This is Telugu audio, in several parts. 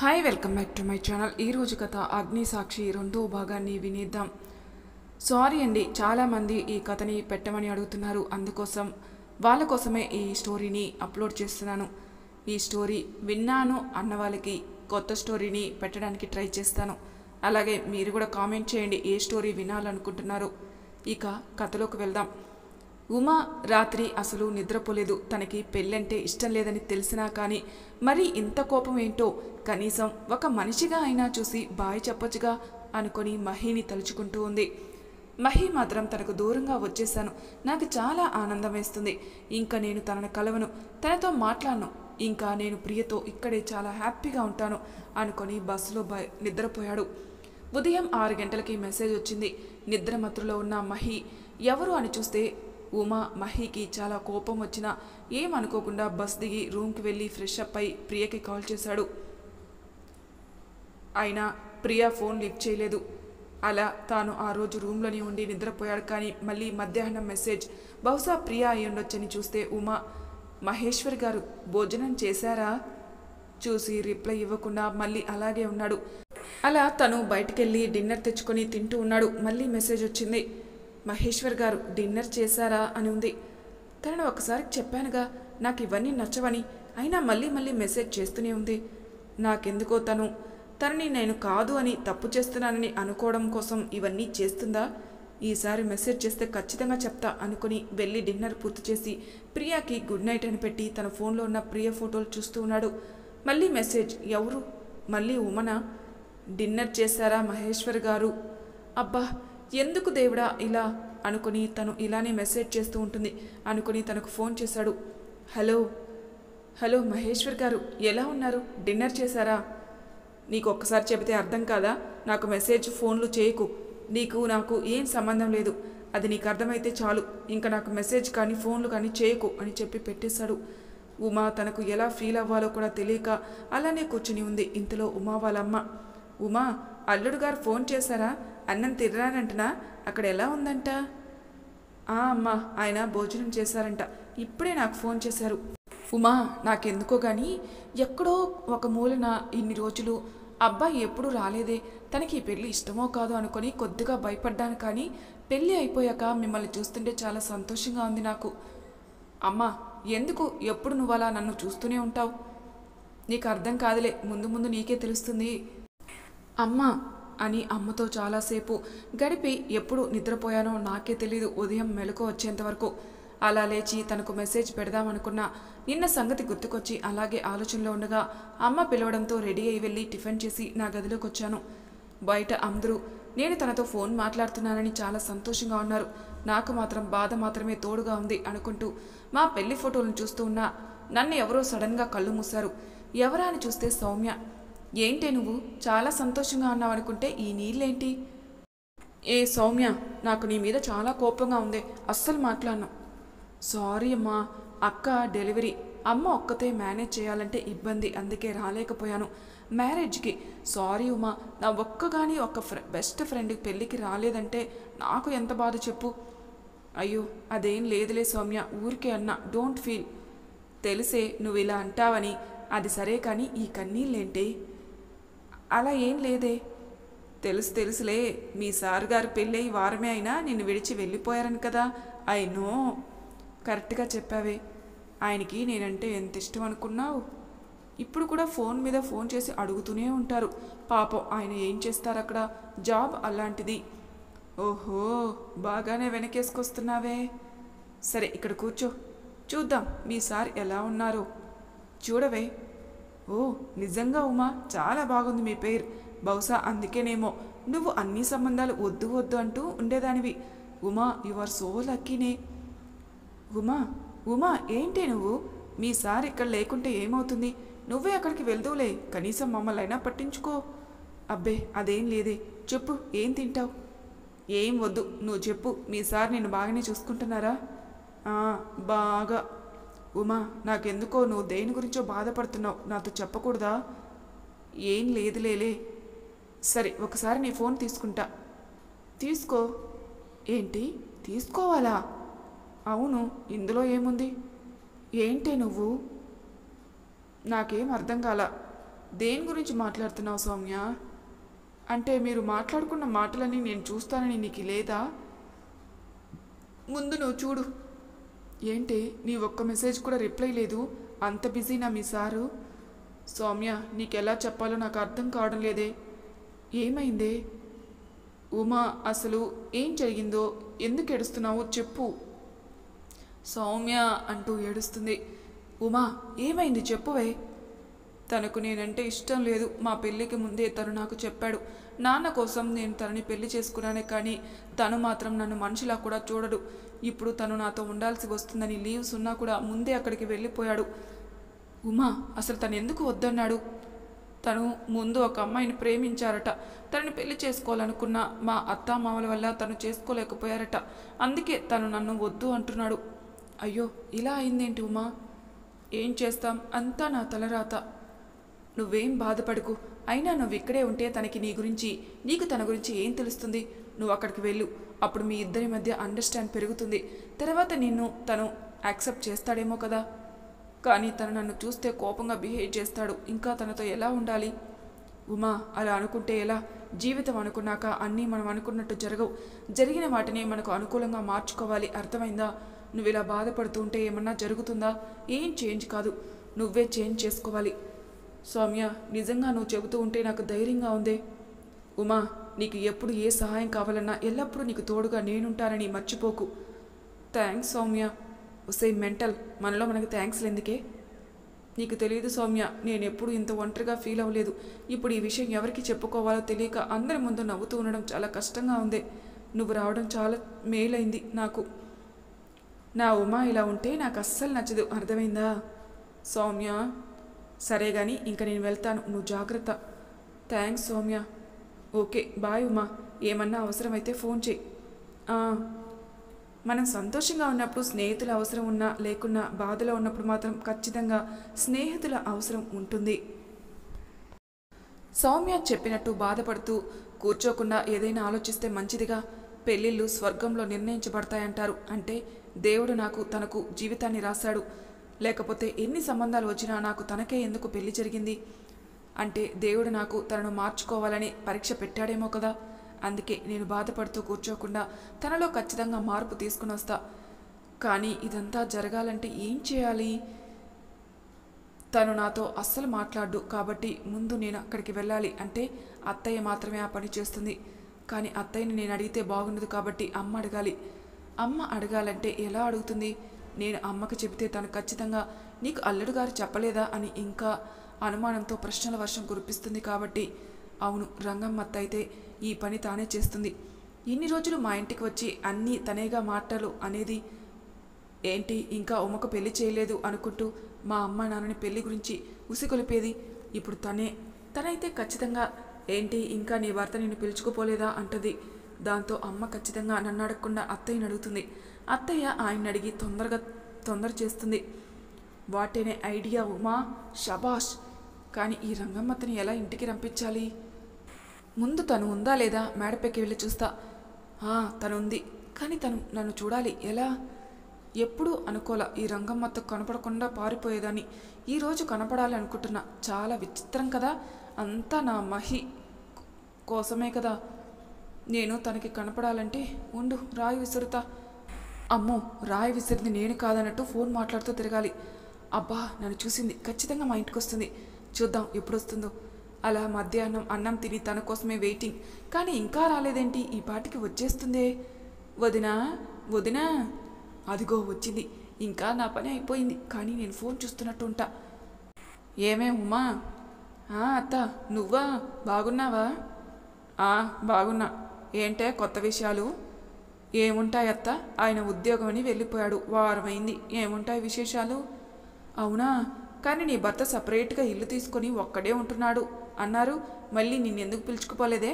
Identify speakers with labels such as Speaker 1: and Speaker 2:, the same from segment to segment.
Speaker 1: Hi welcome back to my channel. ఈరోజు కథ అగ్ని సాక్షి రెండో భాగాన్ని వినేద్దాం. సారీ అండి, చాలామంది ఈ కథని పెట్టమని అడుగుతున్నారు. అందుకోసం వాళ్ళ కోసమే ఈ స్టోరీని అప్లోడ్ చేస్తున్నాను. ఈ స్టోరీ విన్నాను అన్న వాళ్ళకి కొత్త స్టోరీని పెట్టడానికి ట్రై చేస్తాను. అలాగే మీరు కూడా కామెంట్ చేయండి ఏ స్టోరీ వినాలనుకుంటున్నారు. ఇక కథలోకి వెళ్దాం. ఉమా రాత్రి అసలు నిద్రపోలేదు. తనకి పెళ్ళంటే ఇష్టం లేదని తెలిసినా కానీ మరి ఇంత కోపం ఏంటో, కనీసం ఒక మనిషిగా అయినా చూసి బాయ్ చెప్పొచ్చుగా అనుకొని మహిని తలుచుకుంటూ ఉంది. మహి మాత్రం తనకు దూరంగా వచ్చేశాను, నాకు చాలా ఆనందం వేస్తుంది, ఇంకా నేను తనను కలవను, తనతో మాట్లాడను, ఇంకా నేను ప్రియతో ఇక్కడే చాలా హ్యాపీగా ఉంటాను అనుకొని బస్సులో నిద్రపోయాడు. ఉదయం 6 గంటలకి మెసేజ్ వచ్చింది. నిద్రమత్తులో ఉన్న మహి ఎవరు అని చూస్తే ఉమా. మహికి చాలా కోపం వచ్చినా ఏమనుకోకుండా బస్ దిగి రూమ్కి వెళ్ళి ఫ్రెష్ అప్ అయి ప్రియకి కాల్ చేశాడు. అయినా ప్రియా ఫోన్ లిఫ్ట్ చేయలేదు. అలా తాను ఆ రోజు రూమ్లోనే ఉండి నిద్రపోయాడు. కానీ మళ్ళీ మధ్యాహ్నం మెసేజ్, బహుశా ప్రియా అయి ఉండొచ్చని చూస్తే ఉమా. మహేశ్వర్ గారు భోజనం చేశారా? చూసి రిప్లై ఇవ్వకుండా మళ్ళీ అలాగే ఉన్నాడు. అలా తను బయటికెళ్ళి డిన్నర్ తెచ్చుకొని తింటూ ఉన్నాడు. మళ్ళీ మెసేజ్ వచ్చింది, మహేశ్వర్ గారు డిన్నర్ చేశారా అని ఉంది. తనను ఒకసారి చెప్పానుగా నాకు ఇవన్నీ నచ్చవని, అయినా మళ్ళీ మళ్ళీ మెసేజ్ చేస్తూనే ఉంది. నాకెందుకో తనని నేను కాదు అని తప్పు చేస్తున్నానని అనుకోవడం కోసం ఇవన్నీ చేస్తుందా? ఈసారి మెసేజ్ చేస్తే ఖచ్చితంగా చెప్తా అనుకుని వెళ్ళి డిన్నర్ పూర్తి చేసి ప్రియాకి గుడ్ నైట్ అని పెట్టి తన ఫోన్లో ఉన్న ప్రియ ఫోటోలు చూస్తూ ఉన్నాడు. మళ్ళీ మెసేజ్, ఎవరు? మళ్ళీ ఉమనా? డిన్నర్ చేశారా మహేశ్వర్ గారు? అబ్బా ఎందుకు దేవుడా ఇలా అనుకుని తను ఇలానే మెసేజ్ చేస్తూ ఉంటుంది అనుకుని తనకు ఫోన్ చేశాడు. హలో మహేశ్వర్ గారు, ఎలా ఉన్నారు? డిన్నర్ చేశారా? నీకు ఒక్కసారి చెబితే అర్థం కాదా? నాకు మెసేజ్ ఫోన్లు చేయకు, నీకు నాకు ఏం సంబంధం లేదు, అది నీకు అర్థమైతే చాలు, ఇంకా నాకు మెసేజ్ కానీ ఫోన్లు కానీ చేయకు అని చెప్పి పెట్టేశాడు. ఉమా తనకు ఎలా ఫీల్ అవ్వాలో కూడా తెలియక అలానే కూర్చుని ఉంది. ఇంతలో ఉమా వాళ్ళమ్మ, ఉమా అల్లుడు గారు ఫోన్ చేశారా? అన్నం తినరానంటనా? అక్కడ ఎలా ఉందంట? అమ్మా ఆయన భోజనం చేశారంట, ఇప్పుడే నాకు ఫోన్ చేశారు. ఉమా నాకెందుకో కానీ ఎక్కడో ఒక మూలన ఇన్ని రోజులు అబ్బాయి ఎప్పుడు రాలేదే, తనకి ఈ పెళ్ళి ఇష్టమో కాదో అనుకొని కొద్దిగా భయపడ్డాను. కానీ పెళ్ళి అయిపోయాక మిమ్మల్ని చూస్తుంటే చాలా సంతోషంగా ఉంది నాకు. అమ్మా ఎందుకు ఎప్పుడు నువ్వు అలా నన్ను చూస్తూనే ఉంటావు? నీకు అర్థం కాదులే, ముందు ముందు నీకే తెలుస్తుంది అమ్మా అని అమ్మతో చాలాసేపు గడిపి ఎప్పుడు నిద్రపోయానో నాకే తెలీదు. ఉదయం మెలకు వచ్చేంత వరకు అలా లేచి తనకు మెసేజ్ పెడదామనుకున్నా నిన్న సంగతి గుర్తుకొచ్చి అలాగే ఆలోచనలో ఉండగా అమ్మ పిలవడంతో రెడీ అయి వెళ్ళి టిఫిన్ చేసి నా గదిలోకి వచ్చాను. బయట అందరూ నేను తనతో ఫోన్ మాట్లాడుతున్నానని చాలా సంతోషంగా ఉన్నారు. నాకు మాత్రం బాధ మాత్రమే తోడుగా ఉంది అనుకుంటూ మా పెళ్లి ఫోటోలను చూస్తూ ఉన్నా నన్ను ఎవరో సడన్గా కళ్ళు మూశారు. ఎవరా అని చూస్తే సౌమ్య. ఏంటే నువ్వు చాలా సంతోషంగా ఉన్నావు అనుకుంటే ఈ నీళ్ళేంటి? ఏ సౌమ్య, నాకు నీ మీద చాలా కోపంగా ఉంది, అస్సలు మాట్లాడను. సారీ అమ్మా, అక్క డెలివరీ, అమ్మ ఒక్కతే మేనేజ్ చేయాలంటే ఇబ్బంది, అందుకే రాలేకపోయాను మ్యారేజ్కి. సారీ ఉమా, నా ఒక్కగాని ఒక బెస్ట్ ఫ్రెండ్కి పెళ్ళికి రాలేదంటే నాకు ఎంత బాధ చెప్పు. అయ్యో అదేం లేదులే సౌమ్య, ఊరికే అన్నా, డోంట్ ఫీల్. తెలిసే నువ్వు ఇలా అంటావని. అది సరే కానీ ఈ కన్నీళ్ళేంటి? అలా ఏం లేదే. తెలుసులే, మీ సార్ గారు పెళ్ళి వారమే అయినా నిన్ను విడిచి వెళ్ళిపోయారని కదా. ఐ నో, కరెక్ట్గా చెప్పావే. ఆయనకి నేనంటే ఎంత ఇష్టం అనుకున్నావు. ఇప్పుడు కూడా ఫోన్ మీద ఫోన్ చేసి అడుగుతూనే ఉంటారు. పాపం ఆయన ఏం చేస్తారు అక్కడ, జాబ్ అలాంటిది. ఓహో బాగానే వెనకేసుకొస్తున్నావే. సరే ఇక్కడ కూర్చో, చూద్దాం మీ సార్ ఎలా ఉన్నారో. చూడవే. ఓ నిజంగా ఉమా, చాలా బాగుంది మీ పేరు. బహుశా అందుకేనేమో నువ్వు అన్ని సంబంధాలు వద్దు అంటూ ఉండేదానివి. ఉమా యు ఆర్ సో లక్కీనే. ఉమా ఏంటి నువ్వు? మీ సార్ ఇక్కడ లేకుంటే ఏమవుతుంది? నువ్వే అక్కడికి వెళ్దువులే, కనీసం మమ్మల్ని అయినా పట్టించుకో. అబ్బే అదేం లేదే, చెప్పు ఏం తింటావు? ఏం వద్దు, నువ్వు చెప్పు. మీ సార్ నిన్ను బాగానే చూసుకుంటున్నారా? బాగా. ఉమా నాకెందుకో నువ్వు దేని గురించో బాధపడుతున్నావు, నాతో చెప్పకూడదా? ఏం లేదులేలే. సరే ఒకసారి నీ ఫోన్ తీసుకుంటా. తీసుకో. ఏంటి తీసుకోవాలా? అవును, ఇందులో ఏముంది? ఏంటి నువ్వు? నాకేం అర్థం కాల. దేని గురించి మాట్లాడుతున్నావు సౌమ్య? అంటే మీరు మాట్లాడుకున్న మాటలని నేను చూస్తానని నీకు లేదా? ముందు నువ్వు చూడు. ఏంటి నీ ఒక్క మెసేజ్ కూడా రిప్లై లేదు? అంత బిజీనా మీ సారు? సౌమ్య, నీకెలా చెప్పాలో నాకు అర్థం కావడం లేదే. ఏమైందే? ఉమా, అసలు ఏం జరిగిందో, ఎందుకు ఏడుస్తున్నావో చెప్పు. సౌమ్య అంటూ ఏడుస్తుంది. ఉమా, ఏమైంది చెప్పువే. తనకు నేనంటే ఇష్టం లేదు. మా పెళ్ళికి ముందే తను నాకు చెప్పాడు. నాన్న కోసం నేను తనని పెళ్లి చేసుకున్నానే, కానీ తను మాత్రం నన్ను మనిషిలా కూడా చూడడు. ఇప్పుడు తను నాతో ఉండాల్సి వస్తుందని లీవ్స్ ఉన్నా కూడా ముందే అక్కడికి వెళ్ళిపోయాడు. ఉమా, అసలు తను ఎందుకు వద్దన్నాడు? తను ముందు ఒక అమ్మాయిని ప్రేమించారట. తనని పెళ్లి చేసుకోవాలనుకున్న మా అత్తామామల వల్ల తను చేసుకోలేకపోయారట. అందుకే తను నన్ను వద్దు అంటున్నాడు. అయ్యో, ఇలా అయిందేంటి ఉమా? ఏం చేస్తాం, అంతా నా తలరాత. నువ్వేం బాధపడకు. అయినా నువ్వు ఇక్కడే ఉంటే తనకి నీ గురించి, నీకు తన గురించి ఏం తెలుస్తుంది? నువ్వు అక్కడికి వెళ్ళు. అప్పుడు మీ ఇద్దరి మధ్య అండర్స్టాండ్ పెరుగుతుంది. తర్వాత నిన్ను తను యాక్సెప్ట్ చేస్తాడేమో కదా. కానీ తను నన్ను చూస్తే కోపంగా బిహేవ్ చేస్తాడు. ఇంకా తనతో ఎలా ఉండాలి? ఉమా, అలా అనుకుంటే ఎలా? జీవితం అనుకున్నాక అన్నీ మనం అనుకున్నట్టు జరగవు. జరిగిన వాటిని మనకు అనుకూలంగా మార్చుకోవాలి. అర్థమైందా? నువ్వు ఇలా బాధపడుతూ ఉంటే ఏమన్నా జరుగుతుందా? ఏం చేంజ్ కాదు. నువ్వే చేంజ్ చేసుకోవాలి. సౌమ్య, నిజంగా నువ్వు చెబుతూ ఉంటే నాకు ధైర్యంగా ఉందే. ఉమా, నీకు ఎప్పుడు ఏ సహాయం కావాలన్నా ఎల్లప్పుడూ నీకు తోడుగా నేనుంటానని మర్చిపోకు. థ్యాంక్స్ సౌమ్య. ఒసే మెంటల్, మనలో మనకు థ్యాంక్స్లు ఎందుకే? నీకు తెలియదు సౌమ్య, నేను ఎప్పుడు ఇంత ఒంటరిగా ఫీల్ అవ్వలేదు. ఇప్పుడు ఈ విషయం ఎవరికి చెప్పుకోవాలో తెలియక అందరి ముందు నవ్వుతూ ఉండడం చాలా కష్టంగా ఉంది. నువ్వు రావడం చాలా మేలైంది నాకు. నా ఉమా ఇలా ఉంటే నాకు అస్సలు నచ్చదు. అర్థమైందా? సౌమ్య, సరే కానీ ఇంక నేను వెళ్తాను. నువ్వు జాగ్రత్త. Thanks Soumya. Okay, bye Uma. ఏమన్నా అవసరమైతే ఫోన్ చేయి. మనం సంతోషంగా ఉన్నప్పుడు స్నేహితుల అవసరం ఉన్నా లేకున్నా, బాధలో ఉన్నప్పుడు మాత్రం ఖచ్చితంగా స్నేహితుల అవసరం ఉంటుంది. సౌమ్య చెప్పినట్టు బాధపడుతూ కూర్చోకుండా ఏదైనా ఆలోచిస్తే మంచిదిగా. పెళ్ళిళ్ళు స్వర్గంలో నిర్ణయించబడతాయంటారు. అంటే దేవుడు నాకు తనకు జీవితాన్ని రాశాడు. లేకపోతే ఎన్ని సంబంధాలు వచ్చినా నాకు తనకే ఎందుకు పెళ్లి జరిగింది? అంటే దేవుడు నాకు తనను మార్చుకోవాలని పరీక్ష పెట్టాడేమో కదా. అందుకే నేను బాధపడుతూ కూర్చోకుండా తనలో ఖచ్చితంగా మార్పు తీసుకుని వస్తా. కానీ ఇదంతా జరగాలంటే ఏం చేయాలి? తను నాతో అస్సలు మాట్లాడు. కాబట్టి ముందు నేను అక్కడికి వెళ్ళాలి. అంటే అత్తయ్య మాత్రమే ఆ పని చేస్తుంది. కానీ అత్తయ్యని నేను అడిగితే బాగుండదు. కాబట్టి అమ్మ అడగాలి. అమ్మ అడగాలంటే ఎలా అడుగుతుంది? నేను అమ్మకి చెబితే తను ఖచ్చితంగా నీకు అల్లుడు గారు చెప్పలేదా అని ఇంకా అనుమానంతో ప్రశ్నల వర్షం కురిపిస్తుంది. కాబట్టి అవును, రంగమ్మ అత్త అయితే ఈ పని తానే చేస్తుంది. ఇన్ని రోజులు మా ఇంటికి వచ్చి అన్నీ తనేగా మాటలు అనేది ఏంటి? ఇంకా ఉమ్మకు పెళ్లి చేయలేదు అనుకుంటూ మా అమ్మ నాన్నని పెళ్లి గురించి ఉసిగొలిపేది ఇప్పుడు తనైతే ఖచ్చితంగా ఏంటి ఇంకా నీ భర్త నిన్ను పిలుచుకుపోలేదా అంటది. దాంతో అమ్మ ఖచ్చితంగా నన్ను అడగకుండా అత్తయ్యని అడుగుతుంది. అత్తయ్య ఆయన అడిగి తొందర చేస్తుంది. వాటేనే ఐడియా ఉమా, షబాష్. కానీ ఈ రంగమ్మతని ఎలా ఇంటికి రంపించాలి? ముందు తను ఉందా లేదా మేడపైకి వెళ్ళి చూస్తా. తను ఉంది, కానీ తను నన్ను చూడాలి. ఎలా? ఎప్పుడూ అనుకోలా ఈ రంగమ్మతో కనపడకుండా పారిపోయేదాన్ని. ఈరోజు కనపడాలి అనుకుంటున్నా. చాలా విచిత్రం కదా. అంతా నా మహి కోసమే కదా. నేను తనకి కనపడాలంటే ఉండు, రాయి విసురుతా. అమ్మో, రాయి విసిరింది నేను కాదన్నట్టు ఫోన్ మాట్లాడుతూ తిరగాలి. అబ్బా, నన్ను చూసింది. ఖచ్చితంగా మా ఇంటికి వస్తుంది. చూద్దాం ఎప్పుడు వస్తుందో. అలా మధ్యాహ్నం అన్నం తిని తన కోసమే వెయిటింగ్. కానీ ఇంకా రాలేదేంటి? ఈ పాటికి వచ్చేస్తుందే. వదినా, వదినా, అదిగో వచ్చింది. ఇంకా నా పని అయిపోయింది. కానీ నేను ఫోన్ చూస్తున్నట్టు ఉంటా. ఏమే ఉమా? అత్త, నువ్వా? బాగున్నావా? బాగున్నా. ఏంటే కొత్త విషయాలు? ఏముంటాయి అత్త, ఆయన ఉద్యోగం అని వెళ్ళిపోయాడు. వారమైంది. ఏముంటాయి విశేషాలు? అవునా? కానీ నీ భర్త సపరేట్గా ఇల్లు తీసుకొని ఒక్కడే ఉంటున్నాడు అన్నారు. మళ్ళీ నిన్నెందుకు పిలుచుకుపోలేదే?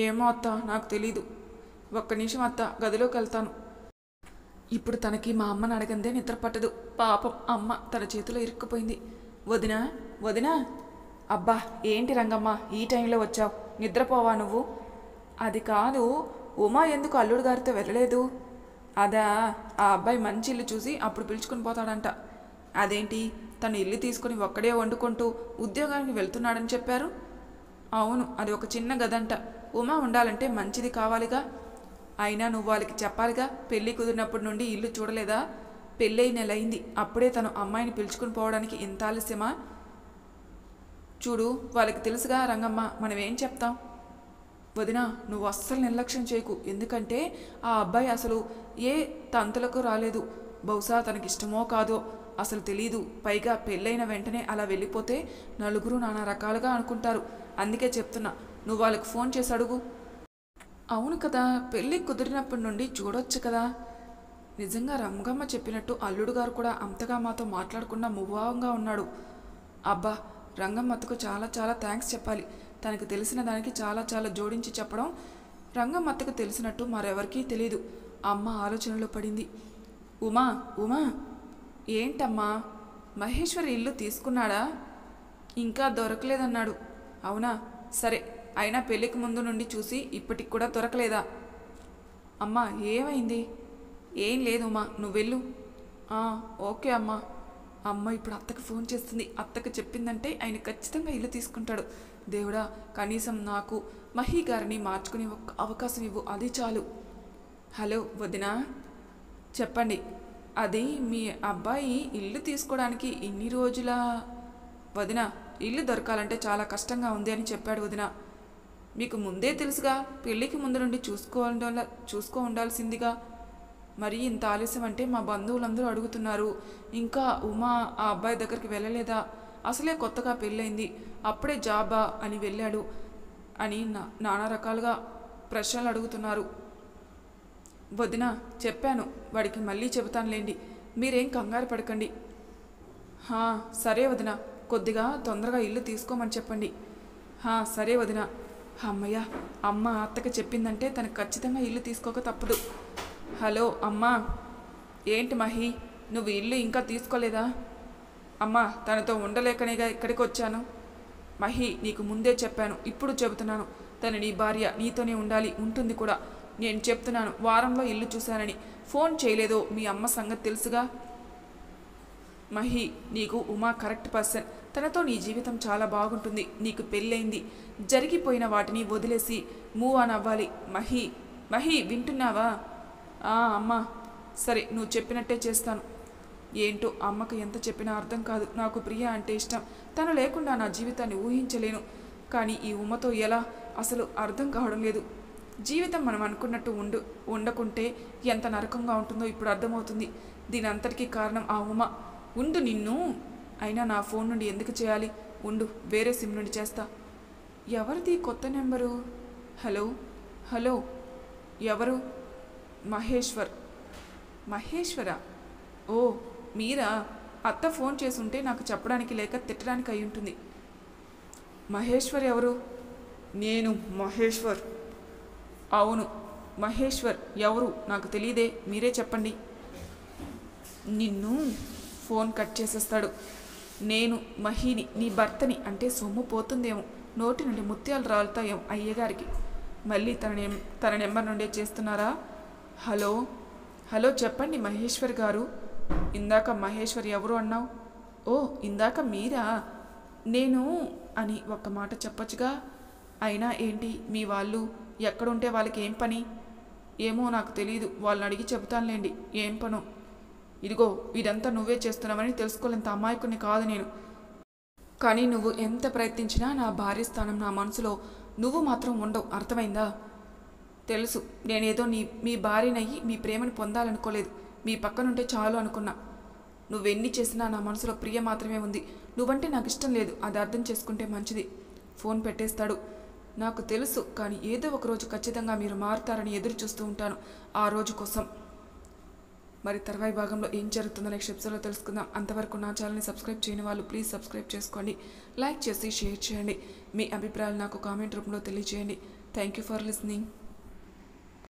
Speaker 1: ఏమో అత్త, నాకు తెలీదు. ఒక్క నిమిషం అత్త, గదిలోకి వెళ్తాను. ఇప్పుడు తనకి మా అమ్మని అడగందే నిద్ర పట్టదు. పాపం అమ్మ తన చేతిలో ఇరుక్కుపోయింది. వదినా, వదినా. అబ్బా, ఏంటి రంగమ్మ ఈ టైంలో వచ్చావు? నిద్రపోవా నువ్వు? అది కాదు, ఉమా ఎందుకు అల్లుడు గారితో వెళ్ళలేదు? అదా, ఆ అబ్బాయి మంచి ఇల్లు చూసి అప్పుడు పిలుచుకుని పోతాడంట. అదేంటి, తను ఇల్లు తీసుకుని ఒక్కడే వండుకుంటూ ఉద్యోగానికి వెళ్తున్నాడని చెప్పారు. అవును, అది ఒక చిన్న గదంట. ఉమా ఉండాలంటే మంచిది కావాలిగా. అయినా నువ్వు వాళ్ళకి చెప్పాలిగా. పెళ్ళి కుదిరినప్పటి నుండి ఇల్లు చూడలేదా? పెళ్ళై నెలయింది, అప్పుడే తను అమ్మాయిని పిలుచుకుని పోవడానికి ఇంత ఆలస్యమా? చూడు, వాళ్ళకి తెలుసుగా రంగమ్మ, మనమేం చెప్తాం? వదినా, నువ్వు అస్సలు నిర్లక్ష్యం చేయకు. ఎందుకంటే ఆ అబ్బాయి అసలు ఏ తంతులకు రాలేదు. బహుశా తనకిష్టమో కాదో అసలు తెలీదు. పైగా పెళ్ళైన వెంటనే అలా వెళ్ళిపోతే నలుగురు నానా రకాలుగా అనుకుంటారు. అందుకే చెప్తున్నా, నువ్వు వాళ్ళకి ఫోన్ చేసి అడుగు. అవును కదా, పెళ్ళి కుదిరినప్పటి నుండి చూడొచ్చు కదా. నిజంగా రంగమ్మ చెప్పినట్టు అల్లుడు గారు కూడా అంతగా మాతో మాట్లాడకుండా ముభావంగా ఉన్నాడు. అబ్బా, రంగమ్మత్తకు చాలా చాలా థ్యాంక్స్ చెప్పాలి. తనకు తెలిసిన దానికి చాలా చాలా జోడించి చెప్పడం రంగమ్మత్తకు తెలిసినట్టు మరెవరికీ తెలీదు. అమ్మ ఆలోచనలో పడింది. ఉమా, ఉమా, ఏంటమ్మా, మహేశ్వరి ఇల్లు తీసుకున్నాడా? ఇంకా దొరకలేదన్నాడు. అవునా, సరే. అయినా పెళ్ళికి ముందు నుండి చూసి ఇప్పటికి కూడా దొరకలేదా? అమ్మా, ఏమైంది? ఏం లేదు ఉమా, నువ్వు వెళ్ళు. ఓకే అమ్మా. అమ్మ ఇప్పుడు అత్తకు ఫోన్ చేస్తుంది. అత్తకు చెప్పిందంటే ఆయన ఖచ్చితంగా ఇల్లు తీసుకుంటాడు. దేవుడా, కనీసం నాకు మహి గారిని మార్చుకునే ఒక్క అవకాశం ఇవ్వు, అది చాలు. హలో వదినా, చెప్పండి. అది మీ అబ్బాయి ఇల్లు తీసుకోవడానికి ఇన్ని రోజుల వదిన, ఇల్లు దొరకాలంటే చాలా కష్టంగా ఉంది అని చెప్పాడు వదిన. మీకు ముందే తెలుసుగా, పెళ్ళికి ముందు నుండి చూసుకో ఉండాల్సిందిగా. మరి ఇంత ఆలస్యం అంటే మా బంధువులందరూ అడుగుతున్నారు. ఇంకా ఉమా ఆ అబ్బాయి దగ్గరికి వెళ్ళలేదా? అసలే కొత్తగా పెళ్ళైంది, అప్పుడే జాబా అని వెళ్ళాడు అని నానా రకాలుగా ప్రశ్నలు అడుగుతున్నారు. వదిన, చెప్పాను, వాడికి మళ్ళీ చెబుతానులేండి, మీరేం కంగారు పడకండి. సరే వదిన, కొద్దిగా తొందరగా ఇల్లు తీసుకోమని చెప్పండి. సరే వదిన. అమ్మయ్య, అమ్మ అత్తకి చెప్పిందంటే తనకు ఖచ్చితంగా ఇల్లు తీసుకోక తప్పదు. హలో అమ్మా. ఏంటి మహి, నువ్వు ఇల్లు ఇంకా తీసుకోలేదా? అమ్మా, తనతో ఉండలేకనేగా ఇక్కడికి వచ్చాను. మహి, నీకు ముందే చెప్పాను, ఇప్పుడు చెబుతున్నాను, తను నీ భార్య, నీతోనే ఉండాలి, ఉంటుంది కూడా. నేను చెప్తున్నాను, వారంలో ఇల్లు చూశానని. ఫోన్ చేయలేదో మీ అమ్మ సంగతి తెలుసుగా. మహి, నీకు ఉమా కరెక్ట్ పర్సన్. తనతో నీ జీవితం చాలా బాగుంటుంది. నీకు పెళ్ళైంది, జరిగిపోయిన వాటిని వదిలేసి మూవ్ ఆన్ అవ్వాలి. మహి, మహి, వింటున్నావా? అమ్మా, సరే, నువ్వు చెప్పినట్టే చేస్తాను. ఏంటో అమ్మకు ఎంత చెప్పినా అర్థం కాదు. నాకు ప్రియ అంటే ఇష్టం. తను లేకుండా నా జీవితాన్ని ఊహించలేను. కానీ ఈ ఉమ్మతో ఎలా, అసలు అర్థం కావడం లేదు. జీవితం మనం అనుకున్నట్టు ఉండకుంటే ఎంత నరకంగా ఉంటుందో ఇప్పుడు అర్థమవుతుంది. దీని అంతటికీ కారణం ఆ ఉమ. ఉండు నిన్ను. అయినా నా ఫోన్ నుండి ఎందుకు చేయాలి? ఉండు, వేరే సిమ్ నుండి చేస్తా. ఎవరిది కొత్త నెంబరు? హలో హలో, ఎవరు? మహేశ్వర్. మహేశ్వరా? ఓ మీరా? అత్త ఫోన్ చేసుంటే నాకు చెప్పడానికి లేక తిట్టడానికి అయి ఉంటుంది. మహేశ్వర్ ఎవరు? నేను మహేశ్వర్. అవును, మహేశ్వర్ ఎవరు నాకు తెలియదే, మీరే చెప్పండి. నిన్ను ఫోన్ కట్ చేసేస్తాడు. నేను మహిని, నీ భర్తని. అంటే సొమ్ము పోతుందేమో, నోటి నుండి ముత్యాలు రాలుతాయేమో అయ్యగారికి. మళ్ళీ తన నెంబర్ నుండే చేస్తున్నారా? హలో హలో, చెప్పండి మహేశ్వర్ గారు. ఇందాక మహేశ్వర్ ఎవరు అన్నావు? ఓ, ఇందాక మీరా? నేను అని ఒక్క మాట చెప్పొచ్చుగా. అయినా ఏంటి, మీ వాళ్ళు ఎక్కడుంటే వాళ్ళకి ఏం పని? ఏమో నాకు తెలీదు, వాళ్ళని అడిగి చెబుతానులేండి ఏం పనో. ఇదిగో, ఇదంతా నువ్వే చేస్తున్నావని తెలుసుకోలేంత అమాయకుని కాదు నేను. కానీ నువ్వు ఎంత ప్రయత్నించినా నా భార్య స్థానం నా మనసులో నువ్వు మాత్రం ఉండవు, అర్థమైందా? తెలుసు, నేనేదో మీ భార్యనయ్యి మీ ప్రేమను పొందాలనుకోలేదు. మీ పక్కనుంటే చాలు అనుకున్నా. నువ్వెన్ని చేసినా నా మనసులో ప్రియ మాత్రమే ఉంది. నువ్వంటే నాకు ఇష్టం లేదు, అది అర్థం చేసుకుంటే మంచిది. ఫోన్ పెట్టేస్తాడు. నాకు తెలుసు, కానీ ఏదో ఒక రోజు ఖచ్చితంగా మీరు మారుతారని ఎదురు చూస్తూ ఉంటాను, ఆ రోజు కోసం. మరి తర్వాయి భాగంలో ఏం జరుగుతుందో నెక్స్ట్ ఎపిసోడ్లో తెలుసుకుందాం. అంతవరకు నా ఛానల్ని సబ్స్క్రైబ్ చేయని వాళ్ళు ప్లీజ్ సబ్స్క్రైబ్ చేసుకోండి, లైక్ చేసి షేర్ చేయండి. మీ అభిప్రాయాలు నాకు కామెంట్ రూపంలో తెలియజేయండి. Thank you for listening.